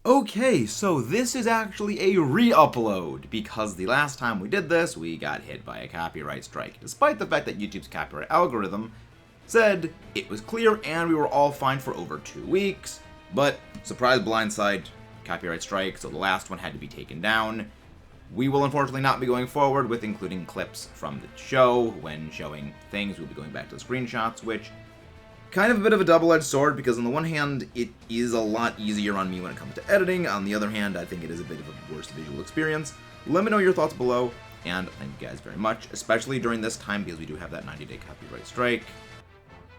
Okay, so this is actually a re-upload, because the last time we did this, we got hit by a copyright strike, despite the fact that YouTube's copyright algorithm said it was clear and we were all fine for over 2 weeks, but surprise blindside, copyright strike, so the last one had to be taken down. We will unfortunately not be going forward with including clips from the show. When showing things, we'll be going back to the screenshots, which kind of a bit of a double-edged sword, because on the one hand, it is a lot easier on me when it comes to editing. On the other hand, I think it is a bit of a worse visual experience. Let me know your thoughts below, and thank you guys very much, especially during this time, because we do have that 90-day copyright strike.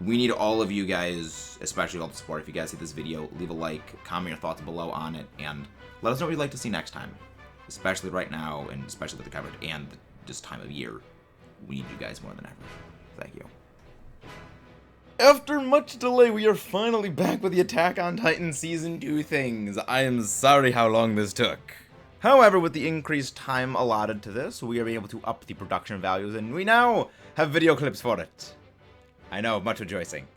We need all of you guys, especially all the support. If you guys see this video, leave a like, comment your thoughts below on it, and let us know what you'd like to see next time. Especially right now, and especially with the coverage and this time of year. We need you guys more than ever. Thank you. After much delay, we are finally back with the Attack on Titan Season 2 things. I am sorry how long this took. However, with the increased time allotted to this, we are able to up the production values, and we now have video clips for it. I know, much rejoicing.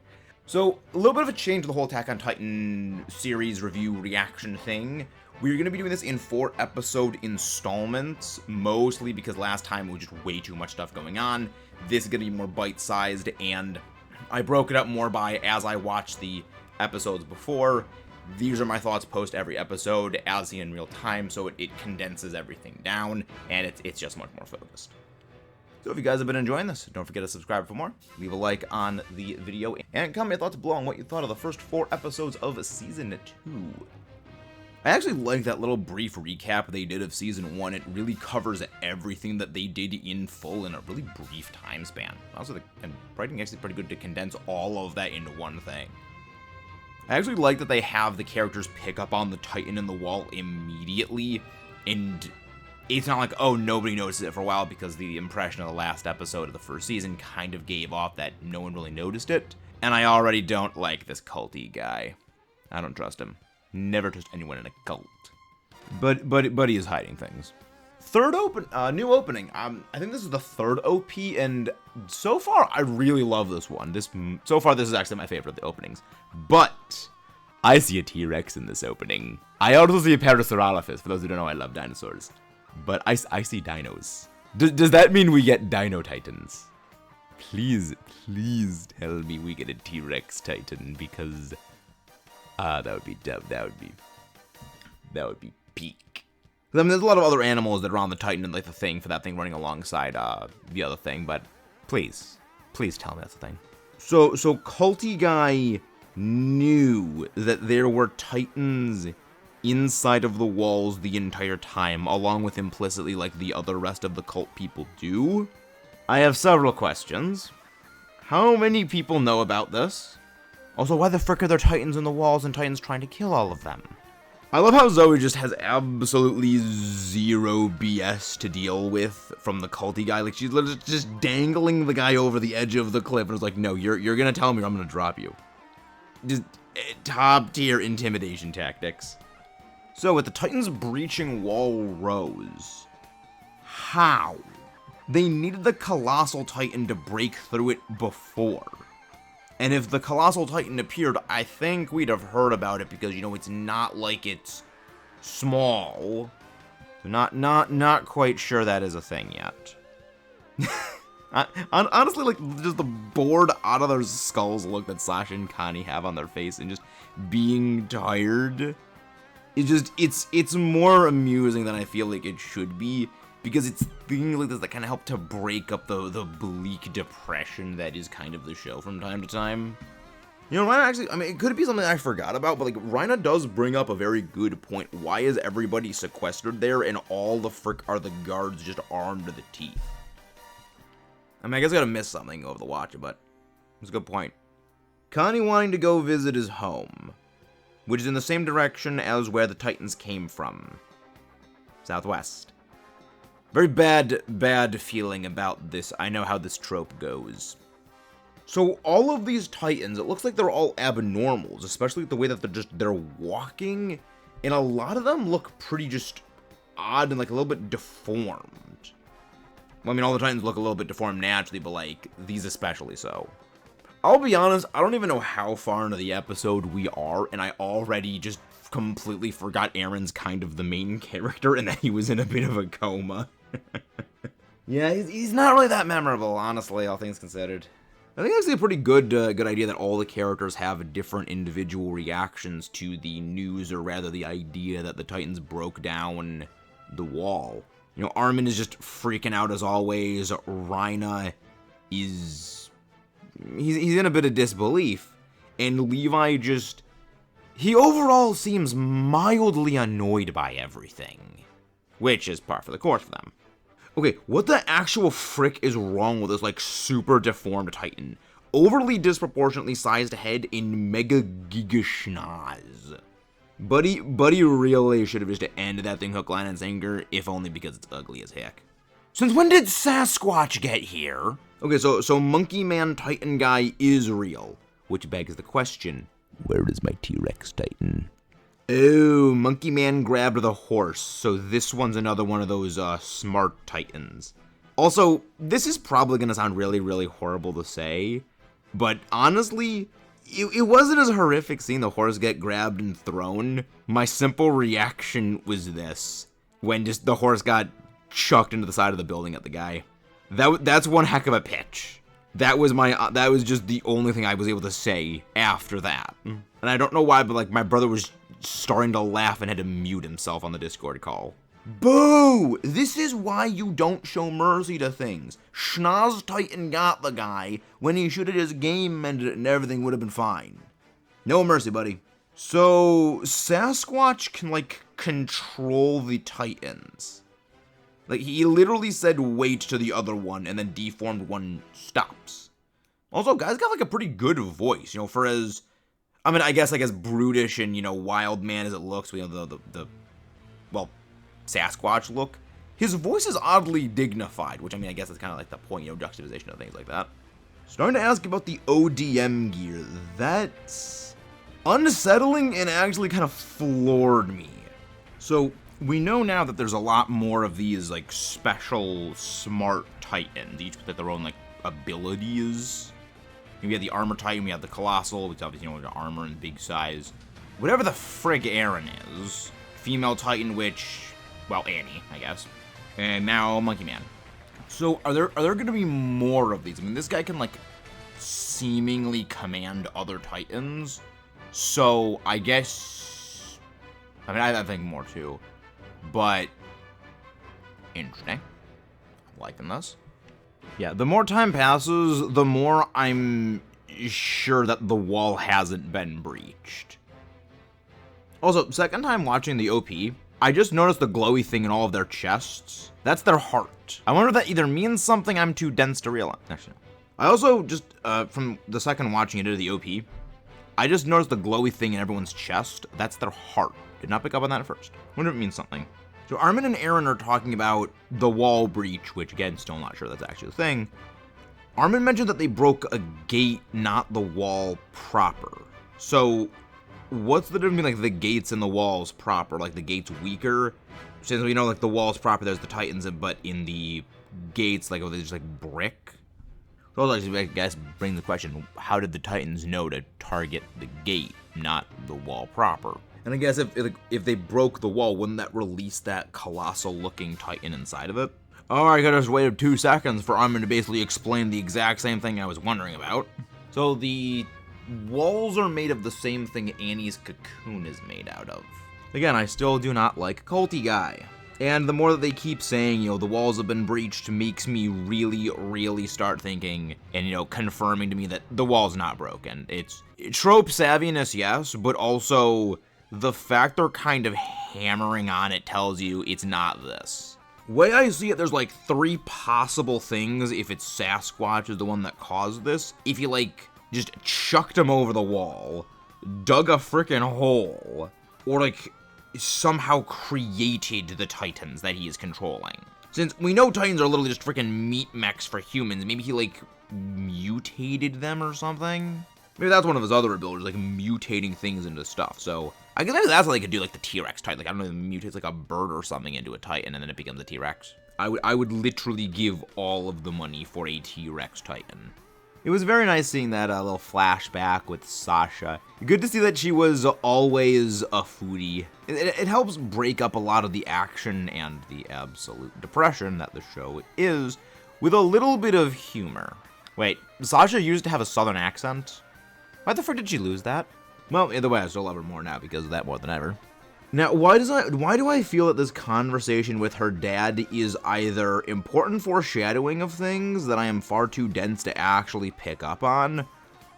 So, a little bit of a change to the whole Attack on Titan series review reaction thing. We're going to be doing this in 4-episode installments, mostly because last time it was just way too much stuff going on. This is going to be more bite-sized, and I broke it up more by as I watched the episodes before. These are my thoughts post every episode, as seen in real time, so it condenses everything down, and it's just much more focused. So if you guys have been enjoying this, don't forget to subscribe for more, leave a like on the video, and comment your thoughts below on what you thought of the first 4 episodes of Season 2. I actually like that little brief recap they did of Season 1. It really covers everything that they did in full in a really brief time span. Also, and writing actually pretty good to condense all of that into one thing. I actually like that they have the characters pick up on the Titan in the wall immediately, and it's not like, oh, nobody noticed it for a while, because the impression of the last episode of the first season kind of gave off that no one really noticed it. And I already don't like this culty guy. I don't trust him. Never trust anyone in a cult. But he is hiding things. New opening. I think this is the 3rd OP, and so far I really love this one. So far this is actually my favorite of the openings. But I see a T-Rex in this opening. I also see a Parasaurolophus. For those who don't know, I love dinosaurs. But I see dinos. Does that mean we get Dino Titans? Please tell me we get a T-Rex Titan, because that would be dope. That would be peak. I mean, there's a lot of other animals that are on the Titan and like the thing for that thing running alongside the other thing, but please tell me that's the thing. So culty guy knew that there were Titans inside of the walls the entire time, along with implicitly like the other rest of the cult people do. I have several questions. How many people know about this? Also, why the frick are there Titans in the walls and Titans trying to kill all of them? I love how Zoe just has absolutely zero BS to deal with from the culty guy. Like, she's literally just dangling the guy over the edge of the cliff and is like, no, you're gonna tell me or I'm gonna drop you. Just top tier intimidation tactics. So, with the Titans breaching wall rows, how? They needed the Colossal Titan to break through it before. And if the Colossal Titan appeared, I think we'd have heard about it, because, you know, it's not like it's small. So not quite sure that is a thing yet. Honestly, like, just the bored out of their skulls look that Sasha and Connie have on their face, and just being tired, it's more amusing than I feel like it should be, because it's things like this that kind of help to break up the bleak depression that is kind of the show from time to time. You know, Rhina actually, I mean, it could be something I forgot about, but like, Rhina does bring up a very good point. Why is everybody sequestered there and all the frick are the guards just armed to the teeth? I mean, I guess I gotta miss something over the watch, but it's a good point. Connie wanting to go visit his home, which is in the same direction as where the Titans came from. Southwest. Very bad feeling about this. I know how this trope goes. So all of these Titans, it looks like they're all abnormals, especially the way that they're walking, and a lot of them look pretty just odd and like a little bit deformed. Well, I mean, all the Titans look a little bit deformed naturally, but like these especially so. I'll be honest, I don't even know how far into the episode we are, and I already just completely forgot Aaron's kind of the main character and that he was in a bit of a coma. Yeah, he's not really that memorable, honestly, all things considered. I think it's actually a pretty good idea that all the characters have different individual reactions to the news, or rather the idea that the Titans broke down the wall. You know, Armin is just freaking out as always. Rhina is... He's in a bit of disbelief. And Levi just... He overall seems mildly annoyed by everything. Which is par for the course for them. Okay, what the actual frick is wrong with this, like, super deformed Titan? Overly disproportionately sized head in mega giga schnoz. Buddy really should have just ended that thing hook, line, and sinker, if only because it's ugly as heck. Since when did Sasquatch get here? Okay, so Monkey Man Titan guy is real, which begs the question, where is my T-Rex Titan? Oh, Monkey Man grabbed the horse, so this one's another one of those smart Titans. Also, this is probably gonna sound really, really horrible to say, but honestly, it wasn't as horrific seeing the horse get grabbed and thrown. My simple reaction was this, when just the horse got chucked into the side of the building at the guy. That's one heck of a pitch. That was just the only thing I was able to say after that. And I don't know why, but like my brother was starting to laugh and had to mute himself on the Discord call. Boo! This is why you don't show mercy to things. Schnoz Titan got the guy when he should have just game ended it and everything would have been fine. No mercy, buddy. So, Sasquatch can, like, control the Titans. Like, he literally said wait to the other one and then deformed one stops. Also, guy's got, like, a pretty good voice, you know, for as... I mean, I guess, like, as brutish and, you know, wild man as it looks, you know, well, Sasquatch look, his voice is oddly dignified, which, I mean, I guess that's kind of like the point, you know, juxtaposition of things like that. Starting to ask about the ODM gear. That's unsettling and actually kind of floored me. So, we know now that there's a lot more of these, like, special smart Titans, each with their own, like, abilities. We have the Armor Titan, we have the Colossal, which obviously, you know, the armor and big size. Whatever the frig Aaron is. Female Titan, which, well, Annie, I guess. And now Monkey Man. So, are there gonna be more of these? I mean, this guy can, like, seemingly command other Titans. So, I guess... I mean, I think more, too. But... interesting. I'm liking this. Yeah, the more time passes, the more I'm sure that the wall hasn't been breached. Also, second time watching the OP, I just noticed the glowy thing in all of their chests. That's their heart. I wonder if that either means something I'm too dense to realize. Actually, no. I also just, from the second watching it into the OP, I just noticed the glowy thing in everyone's chest. That's their heart. Did not pick up on that at first. Wonder if it means something. So Armin and Aaron are talking about the wall breach, which again, still not sure that's actually a thing. Armin mentioned that they broke a gate, not the wall proper. So what's the difference between like the gates and the walls proper? Like the gates weaker? Since we know like the walls proper, there's the Titans, but in the gates, like, oh, they're just like brick. So I guess bring the question, how did the Titans know to target the gate, not the wall proper? And I guess if they broke the wall, wouldn't that release that colossal-looking Titan inside of it? Alright, I just waited 2 seconds for Armin to basically explain the exact same thing I was wondering about. So the walls are made of the same thing Annie's cocoon is made out of. Again, I still do not like Culty Guy. And the more that they keep saying, you know, the walls have been breached makes me really, really start thinking and, you know, confirming to me that the wall's not broken. It's trope savviness, yes, but also the fact they're kind of hammering on it tells you it's not this. Way I see it, there's like 3 possible things if it's Sasquatch is the one that caused this. If you like just chucked him over the wall, dug a frickin' hole, or like somehow created the Titans that he is controlling. Since we know Titans are literally just frickin' meat mechs for humans, maybe he like mutated them or something? Maybe that's one of his other abilities, like mutating things into stuff. So I guess maybe that's what they could do, like the T-Rex Titan. Like, I don't know, mutates like a bird or something into a Titan and then it becomes a T-Rex. I would literally give all of the money for a T-Rex Titan. It was very nice seeing that little flashback with Sasha. Good to see that she was always a foodie. It helps break up a lot of the action and the absolute depression that the show is with a little bit of humor. Wait, Sasha used to have a southern accent? Why the frick did she lose that? Well, either way, I still love her more now because of that more than ever. Now, why do I feel that this conversation with her dad is either important foreshadowing of things that I am far too dense to actually pick up on,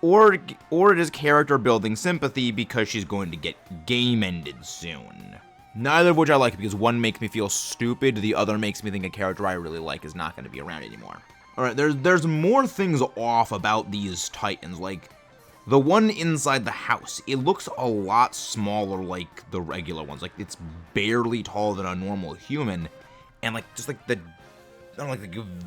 or it is character building sympathy because she's going to get game ended soon? Neither of which I like because one makes me feel stupid, the other makes me think a character I really like is not going to be around anymore. Alright, there's more things off about these Titans, like the one inside the house. It looks a lot smaller like the regular ones. Like, it's barely taller than a normal human. And, like, just like the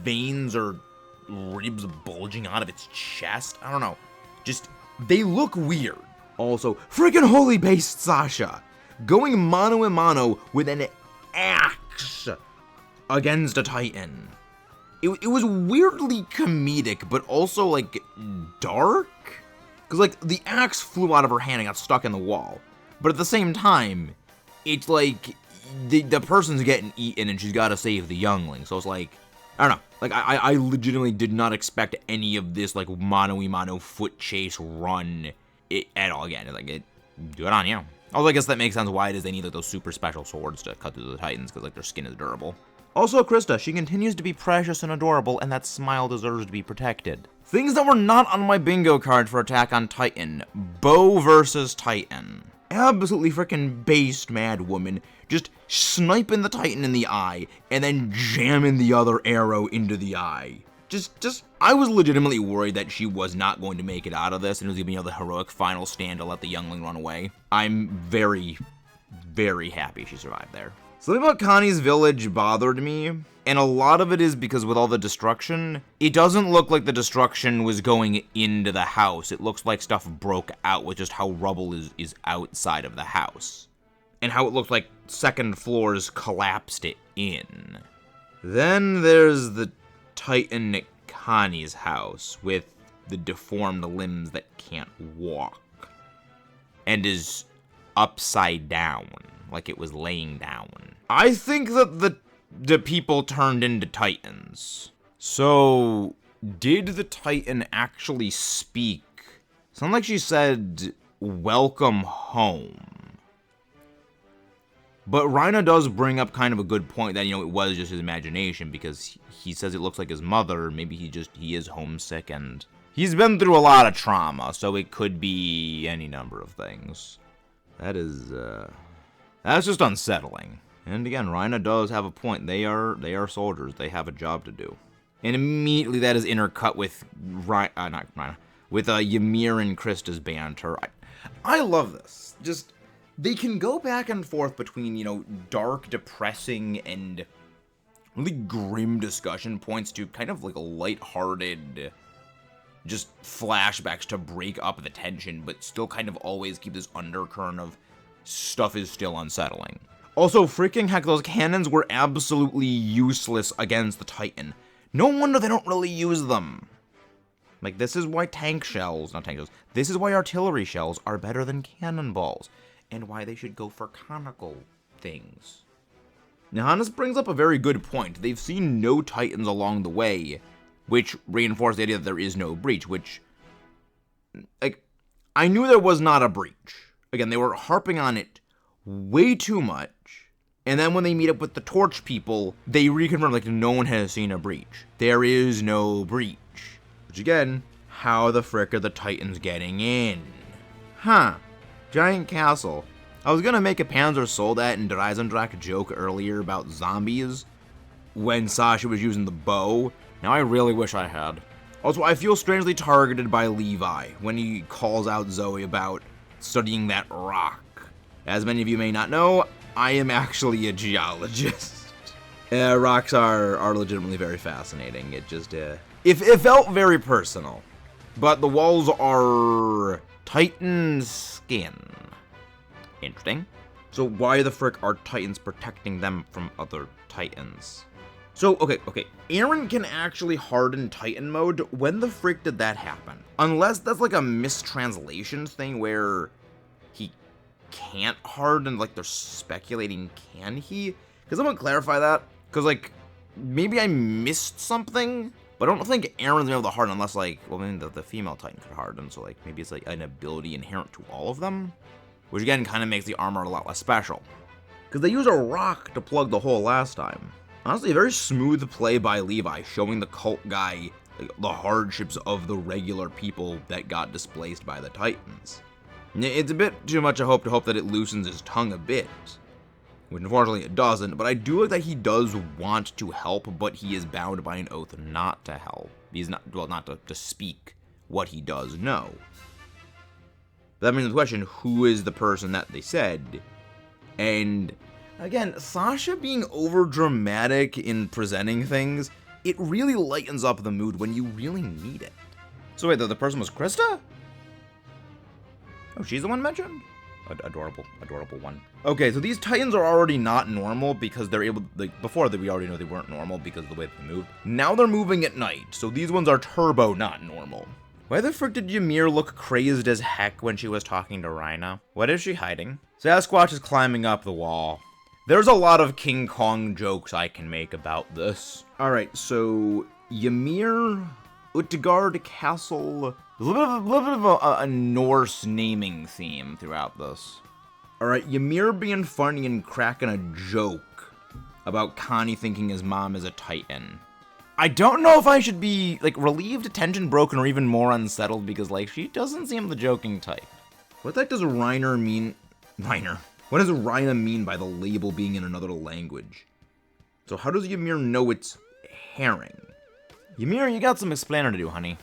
veins or ribs bulging out of its chest. I don't know. Just, they look weird. Also, freaking holy based Sasha. Going mano a mano with an axe against a Titan. It was weirdly comedic, but also, like, dark. Because, like, the axe flew out of her hand and got stuck in the wall. But at the same time, it's like the person's getting eaten and she's got to save the youngling. So it's like, I don't know. Like, I legitimately did not expect any of this, like, mano-a-mano foot chase run at all again. Like, good on you. Although I guess that makes sense why it is they need, like, those super special swords to cut through the Titans, because, like, their skin is durable. Also, Krista, she continues to be precious and adorable, and that smile deserves to be protected. Things that were not on my bingo card for Attack on Titan. Bow versus Titan. Absolutely freaking based mad woman, just sniping the Titan in the eye, and then jamming the other arrow into the eye. I was legitimately worried that she was not going to make it out of this, and it was going to be the heroic final stand to let the youngling run away. I'm very, very happy she survived there. Something about Connie's village bothered me, and a lot of it is because with all the destruction, it doesn't look like the destruction was going into the house. It looks like stuff broke out with just how rubble is outside of the house. And how it looks like second floors collapsed it in. Then there's the Titan at Connie's house with the deformed limbs that can't walk. And is upside down, like it was laying down. I think that the people turned into Titans. So, did the Titan actually speak? Sounds like she said, "Welcome home." But Rhina does bring up kind of a good point that, it was just his imagination, because he says it looks like his mother. Maybe he is homesick, and he's been through a lot of trauma, so it could be any number of things. That's just unsettling. And again, Rhina does have a point. They are soldiers. They have a job to do. And immediately that is intercut with Ymir and Krista's banter. I love this. Just, they can go back and forth between, dark, depressing, and really grim discussion points to kind of like a lighthearted, just flashbacks to break up the tension, but still kind of always keep this undercurrent of stuff is still unsettling. Also, freaking heck, those cannons were absolutely useless against the Titan. No wonder they don't really use them. Like, this is why this is why artillery shells are better than cannonballs, and why they should go for conical things. Now, Hannes brings up a very good point. They've seen no Titans along the way, which reinforced the idea that there is no breach, which, like, I knew there was not a breach. Again, they were harping on it way too much, and then when they meet up with the Torch people, they reconfirm, like, no one has seen a breach. There is no breach. Which, again, how the frick are the Titans getting in? Huh. Giant castle. I was gonna make a Panzer Soldat and Dreisendrache joke earlier about zombies when Sasha was using the bow. Now I really wish I had. Also, I feel strangely targeted by Levi when he calls out Zoe about studying that rock. As many of you may not know, I am actually a geologist. Rocks are legitimately very fascinating. It felt very personal. But the walls are Titan skin. Interesting. So why the frick are Titans protecting them from other Titans? So, okay. Aaron can actually harden Titan mode. When the frick did that happen? Unless that's like a mistranslation thing where he can't harden, like they're speculating, can he? Because I'm gonna clarify that, because like, maybe I missed something, but I don't think Aaron's able to harden unless like, well, maybe the female Titan could harden, so like, maybe it's like an ability inherent to all of them, which again kind of makes the armor a lot less special. Because they use a rock to plug the hole last time. Honestly, a very smooth play by Levi, showing the cult guy like, the hardships of the regular people that got displaced by the Titans. It's a bit too much to hope that it loosens his tongue a bit, which unfortunately it doesn't, but I do like that he does want to help, but he is bound by an oath not to help. He's not, well, not to speak what he does know. But that means the question, who is the person that they said? And again, Sasha being over dramatic in presenting things, it really lightens up the mood when you really need it. So wait, the person was Krista? Oh, she's the one mentioned? Adorable one. Okay, so these Titans are already not normal because they're able, like, before that we already know they weren't normal because of the way they moved. Now they're moving at night, so these ones are turbo not normal. Why the frick did Ymir look crazed as heck when she was talking to Rhina? What is she hiding? Sasquatch is climbing up the wall. There's a lot of King Kong jokes I can make about this. Alright, so Ymir, Utgard Castle. There's a little bit of a Norse naming theme throughout this. Alright, Ymir being funny and cracking a joke about Connie thinking his mom is a Titan. I don't know if I should be, like, relieved, tension broken, or even more unsettled, because, like, she doesn't seem the joking type. What the heck does Reiner mean? Reiner. What does Rhina mean by the label being in another language? So how does Ymir know it's herring? Ymir, you got some explaining to do, honey.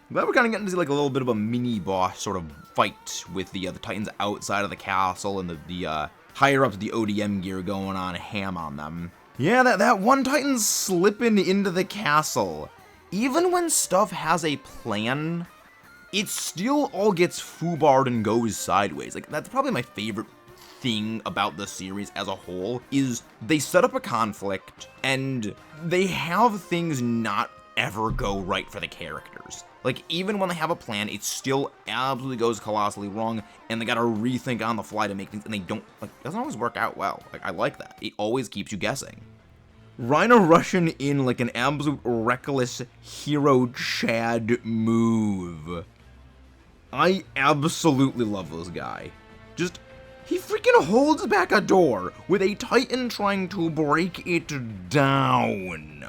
But we're kind of getting to see like a little bit of a mini-boss sort of fight with the Titans outside of the castle and the higher-ups of the ODM gear going on ham on them. Yeah, that one Titan's slipping into the castle. Even when stuff has a plan, it still all gets foobarred and goes sideways. Like, that's probably my favorite thing about the series as a whole, is they set up a conflict, and they have things not ever go right for the characters. Like, even when they have a plan, it still absolutely goes colossally wrong, and they gotta rethink on the fly to make things, and they don't, like, it doesn't always work out well. Like, I like that. It always keeps you guessing. Rhina rushing in like an absolute reckless hero Chad move. I absolutely love this guy. Just, he freaking holds back a door with a Titan trying to break it down.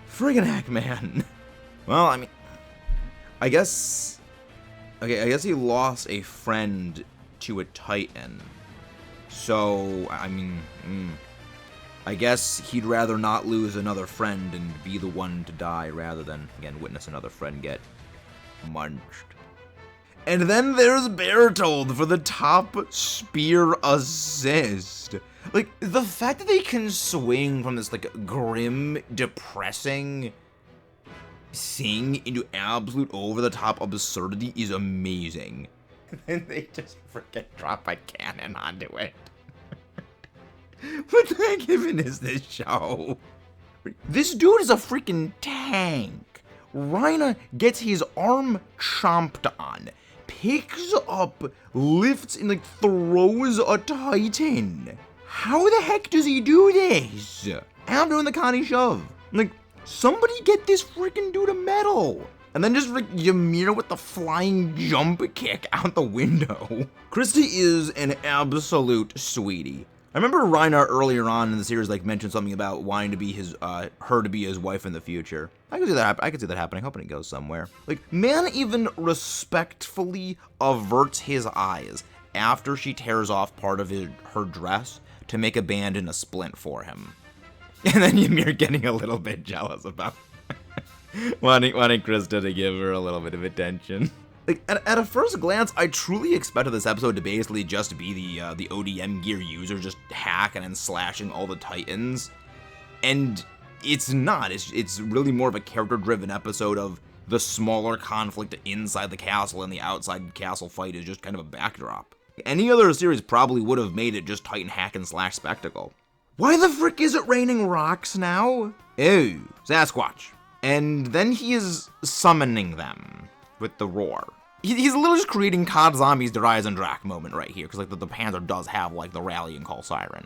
Friggin' heck, man. Well, I mean, I guess he lost a friend to a Titan. So, I mean, I guess he'd rather not lose another friend and be the one to die rather than, again, witness another friend get munched. And then there's Bertold for the top spear assist. Like, the fact that they can swing from this, like, grim, depressing thing into absolute over-the-top absurdity is amazing. And they just freaking drop a cannon onto it. What the heck even is this show? This dude is a freaking tank. Rhina gets his arm chomped on, picks up, lifts, and like throws a Titan. How the heck does he do this? I'm doing the Connie shove. Like, somebody get this freaking dude a medal. And then just Ymir with the flying jump kick out the window. Christy is an absolute sweetie. I remember Rhina earlier on in the series like mentioned something about wanting to be his her to be his wife in the future. I could see that happening, hoping it goes somewhere. Like, man even respectfully averts his eyes after she tears off part of her dress to make a band in a splint for him. And then Ymir getting a little bit jealous about wanting Krista to give her a little bit of attention. Like, at a first glance, I truly expected this episode to basically just be the ODM gear user just hacking and slashing all the Titans. And it's not. It's really more of a character-driven episode of the smaller conflict inside the castle, and the outside castle fight is just kind of a backdrop. Any other series probably would have made it just Titan hack and slash spectacle. Why the frick is it raining rocks now? Ew, Sasquatch. And then he is summoning them with the roar. He's literally just creating COD Zombies Der Eisendrache moment right here, because like the Panzer does have like the rallying call siren.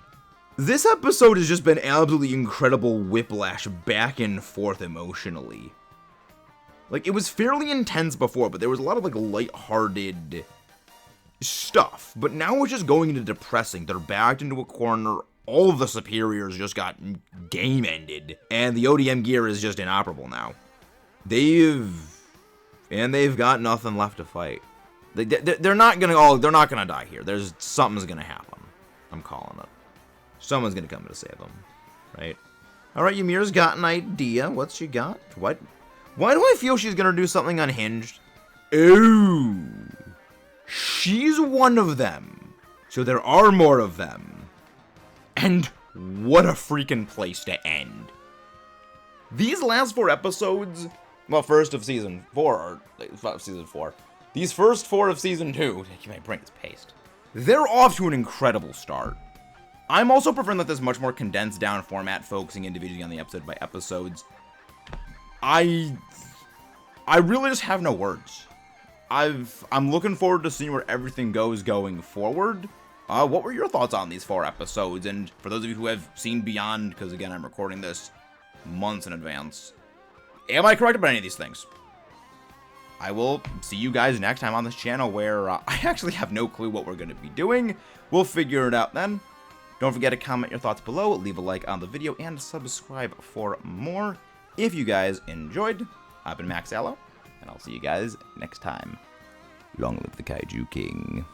This episode has just been absolutely incredible whiplash back and forth emotionally. Like, it was fairly intense before, but there was a lot of like lighthearted stuff. But now it's just going into depressing. They're backed into a corner. All of the superiors just got game ended, and the ODM gear is just inoperable now. They've got nothing left to fight. They're not gonna die here. Something's gonna happen. I'm calling it. Someone's gonna come to save them, right? All right, Ymir's got an idea. What's she got? What? Why do I feel she's gonna do something unhinged? Ooh, she's one of them. So there are more of them. And what a freaking place to end. These last 4 episodes, well, first of season 4, or season 4. These first 4 of season 2, my brain is paced. They're off to an incredible start. I'm also preferring that this much more condensed down format, focusing individually on the episode by episodes. I really just have no words. I'm looking forward to seeing where everything goes going forward. What were your thoughts on these 4 episodes? And for those of you who have seen Beyond, because again, I'm recording this months in advance, am I correct about any of these things? I will see you guys next time on this channel, where I actually have no clue what we're going to be doing. We'll figure it out then. Don't forget to comment your thoughts below, leave a like on the video, and subscribe for more. If you guys enjoyed, I've been Max Allo, and I'll see you guys next time. Long live the Kaiju King.